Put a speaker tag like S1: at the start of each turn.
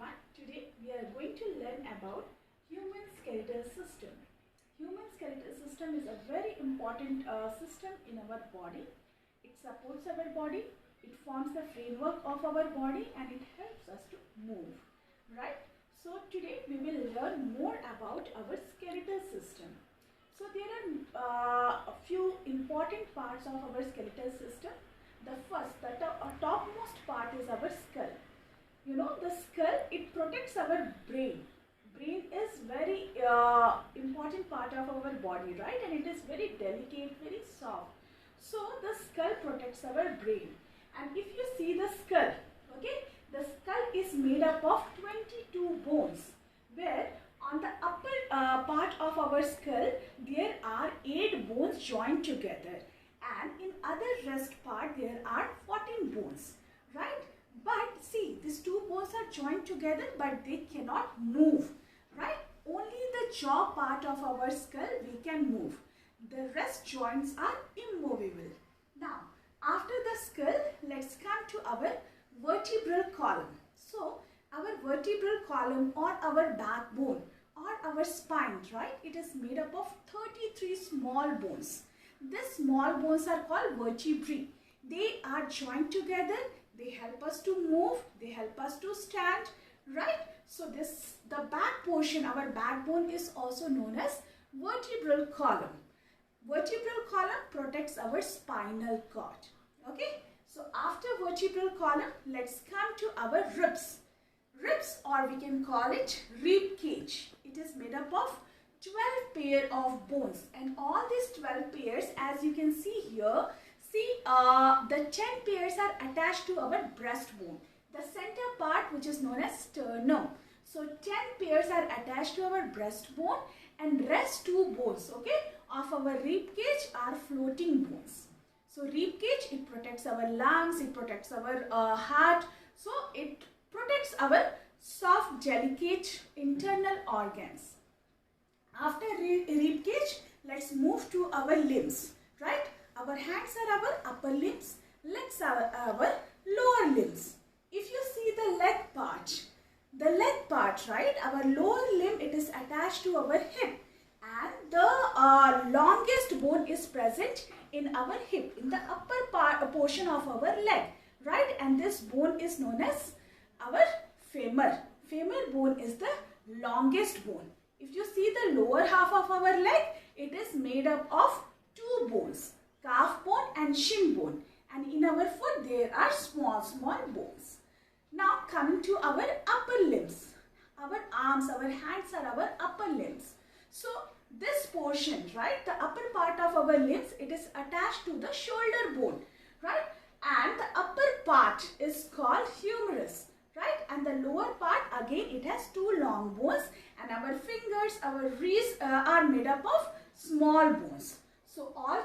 S1: everyone. Today we are going to learn about human skeletal system. Human skeletal system is a very important system in our body. It supports our body, it forms the framework of our body, and it helps us to move. Right? So today we will learn more about our skeletal system. So there are a few important parts of our skeletal system. The first, the topmost part is our skull. You know, the skull, it protects our brain. Brain is very important part of our body, right? And it is very delicate, very soft. So the skull protects our brain. And if you see the skull, okay, the skull is made up of 22 bones, where on the upper part of our skull there are 8 bones joined together, and in other rest part there are 14 bones, right? But see, these 2 bones are joined together, but they cannot move, right? Only the jaw part of our skull we can move. The rest joints are immovable. Now, after the skull, let's come to our vertebral column. So, our vertebral column or our backbone or our spine, right? It is made up of 33 small bones. These small bones are called vertebrae. They are joined together. They help us to move. They help us to stand, right? So the back portion, our backbone, is also known as vertebral column. Vertebral column protects our spinal cord. Okay. So after vertebral column, let's come to our ribs. Ribs, or we can call it rib cage. It is made up of 12 pair of bones, and all these 12 pairs, as you can see here, the 10 pairs are attached to our breastbone, the center part, which is known as sternum. So 10 pairs are attached to our breastbone, and rest 2 bones, okay, of our rib cage are floating bones. So rib cage, it protects our lungs, it protects our heart, so it protects our soft, delicate internal organs. After rib cage, let's move to our limbs, right? Our hands are our upper limbs, legs are our lower limbs. If you see the leg part, right? Our lower limb, it is attached to our hip, and the longest bone is present in our hip, in the upper portion of our leg, right? And this bone is known as our femur. Femur bone is the longest bone. If you see the lower half of our leg, it is made up of 2 bones, calf bone and shin bone, and in our foot there are small bones. Now coming to our upper limbs, our arms, our hands are our upper limbs. So this portion, right, the upper part of our limbs, it is attached to the shoulder bone, right, and the upper part is called humerus, right, and the lower part, again, it has 2 long bones, and our fingers, our wrists are made up of small bones. So all